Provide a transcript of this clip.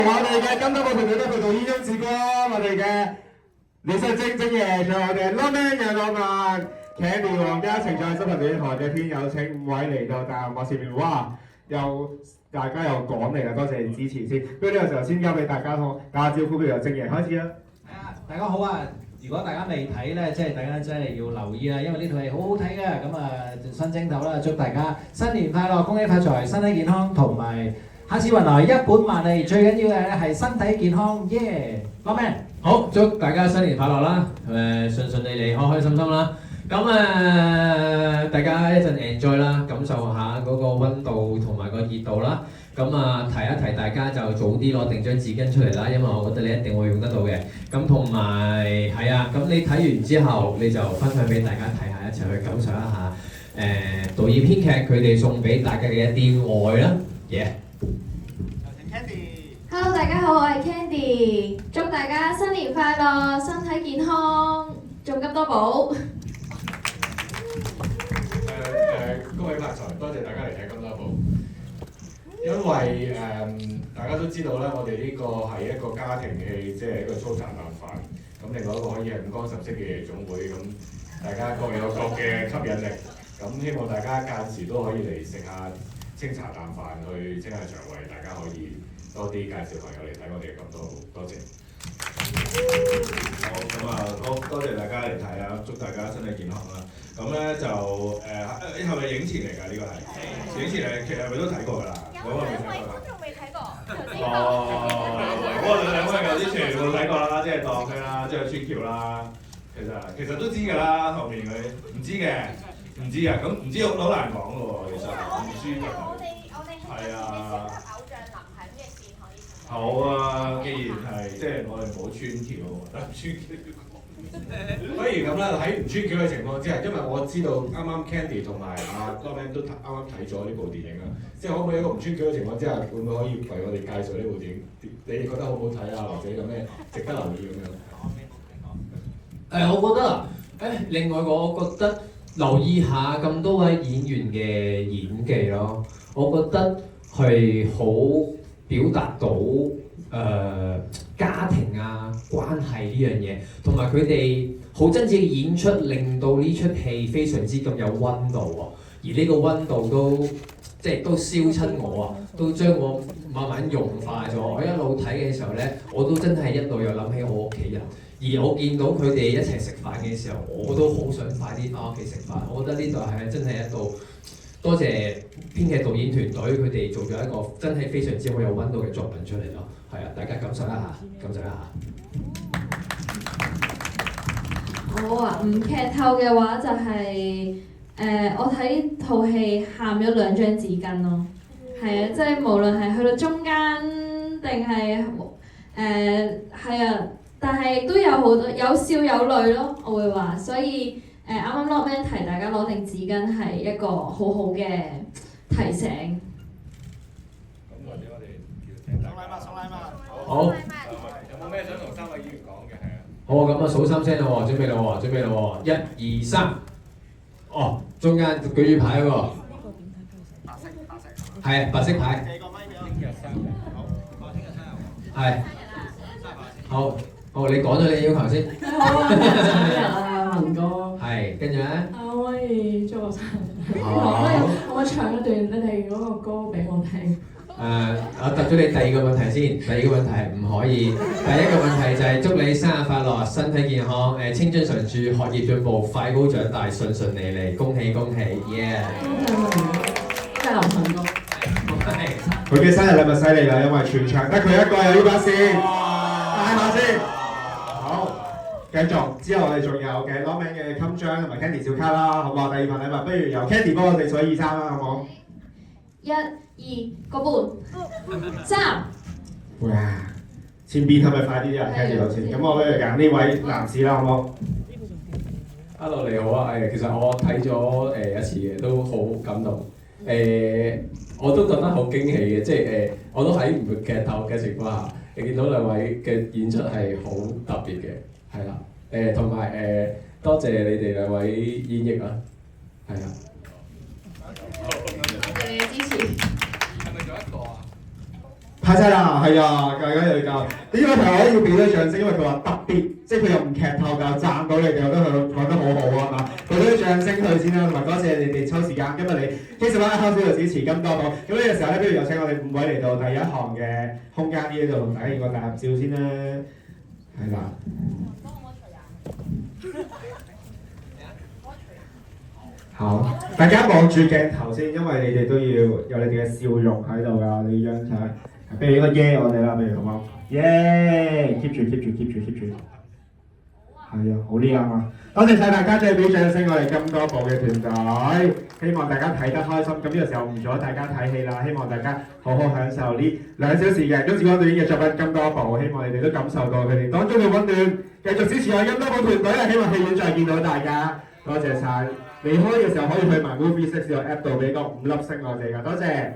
我哋嘅金多寶團隊咧去到煙音之光，我哋嘅李世晶晶爺，仲有我哋 Lawman 嘅浪漫 Candy 皇家情在新聞電台嘅天有請5位嚟到大銀幕前面，哇！大家又趕嚟啦，多謝支持先。不如呢個時候先交俾大家打下招呼，不如由晶爺開始啦。大家好啊！如果大家未睇咧，即係大家真係要留意啦，因為呢套戲好好睇嘅。咁啊，新正頭啦，祝大家新年快樂，恭喜發財，身體健康，同埋下次運來一本萬利。最緊要嘅係身體健康，耶！攞咩？好，祝大家新年快樂啦！順順利利，開開心心啦！咁大家一陣 enjoy 啦，感受下嗰個溫度同埋個熱度啦。咁提一提大家就早啲攞定張紙巾出嚟啦，因為我覺得你一定會用得到嘅。咁同埋係啊，咁你睇完之後你就分享俾大家睇下，一齊去感受一下導演編劇佢哋送俾大家嘅一啲愛啦，耶！有請 Candy。Hello， 大家好，我係 Candy， 祝大家新年快樂，身體健康，中金多寶。恭喜發財，多謝大家嚟睇金多寶。因為大家都知道咧，我哋呢個係一個家庭戲，即係一個粗茶淡飯。咁另外一個可以係五光十色嘅夜總會，咁大家各有各嘅吸引力。咁希望大家間時都可以嚟食下清茶淡飯，去清下腸胃。大家可以多啲介紹朋友嚟睇我哋嘅金多寶，多謝。好，咁多謝大家嚟睇啦，祝大家身體健康啦。咁咧就係咪影前嚟㗎？呢個係影前嚟，其實係咪都睇過㗎啦？兩位觀眾未睇過。兩位有啲全部睇過啦，即係當佢啦，即係穿橋啦。其實都知㗎啦，後面佢唔知嘅，咁唔知好難講㗎喎，其實唔知㗎。係啊。好啊，既然係即係我哋唔好穿橋，穿橋。不如咁啦，喺唔穿橋嘅情況之下，因為我知道啱啱 Candy 同埋阿 Lawman 都啱啱睇咗呢部電影啦，即係可唔可以一個唔穿橋嘅情況之下，會唔會可以為我哋介紹呢部電影？你哋覺得好唔好睇啊？或者有咩值得留意咁樣？我覺得另外我覺得留意下咁多位演員嘅演技咯，我覺得係好表達到家庭啊關係呢樣嘢，同埋佢哋好真摯嘅演出，令到呢出戲非常之咁有溫度喎。而呢個溫度都即係都燒親我啊，都將我慢慢融化咗。我一路睇嘅時候咧，我都真係一路又諗起我屋企人。而我見到佢哋一齊食飯嘅時候，我都好想快啲翻屋企食飯。我覺得呢度係真係一度多謝編劇導演團隊，佢哋做咗一個真係非常之好有溫度嘅作品出嚟咯。係啊，大家感受一下，感受一下。好啊，唔劇透嘅話就係、我睇套戲喊咗2張紙巾咯。係啊，即係無論係去到中間定係係啊，但係都有好多有笑有淚咯，我會話。所以啱啱 Lawman 提大家攞定紙巾係一個好好嘅提醒。好，有冇咩想同3位演員講嘅？係啊。好啊，咁數3聲啦喎，準備啦喎，1、2、3。哦，中間舉住牌嗰個。係白色牌。寄個咪俾我。聽日生日。好，我聽日生日。係。好，你講咗你要求先。好啊，聽日生日啊，文哥。係，跟住咧。可唔可以祝我生日？好。可唔可以唱一段你哋嗰個歌俾我聽？我答咗你第2個問題先。第2個問題係唔可以。第1個問題就係祝你生日快樂，身體健康，青春常駐，學業進步，快高長大，順順利利，恭喜恭喜 ，yeah！ 即係林文哥。佢嘅生日禮物犀利啦，因為全場得佢一個有呢把扇，嗌下先。好，繼續。之後我哋仲有嘅 Lawman 嘅襟章同埋 Candy 小卡啦，好唔好？第2份禮物，不如由 Candy 幫我哋數1、2、3啦，好唔好1、2個半，3。哇！前邊係咪快啲啊 ？Candy 老師，咁我不如揀呢位男士啦，好唔好 ？Hello， 你好啊！其實我睇咗一次嘅，都好感動。我都覺得好驚喜嘅，即係我都喺唔劇透嘅情況下，你見到2位嘅演出係好特別嘅，係啦。同埋多謝你哋2位演繹啊，係啊。多謝你嘅支持。係咪仲有一個啊？太犀啦，係啊，大家又教。呢位朋友要俾啲掌聲，因為佢話特別，即係佢又唔劇透㗎，讚到你哋，我覺得佢講得好好啊，係嘛？俾啲掌聲佢先啦，同埋多謝你哋抽時間，今日你基本上開始度支持咁多寶。咁呢個時候咧，不如有請我哋5位嚟到第一行嘅空間呢度同大家影個大合照先啦，係啦。好，大家望住鏡頭先，因為你哋都要有你哋嘅笑容喺度㗎，你張相，俾個耶我哋啦，不如好唔好？耶 keep 住，係啊，好叻啊！多謝晒大家，再俾掌聲我哋咁多部嘅團隊，希望大家睇得開心。咁呢個時候唔阻大家睇戲啦，希望大家好好享受呢2小時嘅金紫光導演嘅作品咁多部，希望你哋都感受到佢哋當中嘅溫暖，繼續支持我咁多部團隊啊！希望戲院再見到大家，多謝晒。離開嘅時候可以去埋 Movie6個 app 度俾個5粒星我哋㗎，多謝。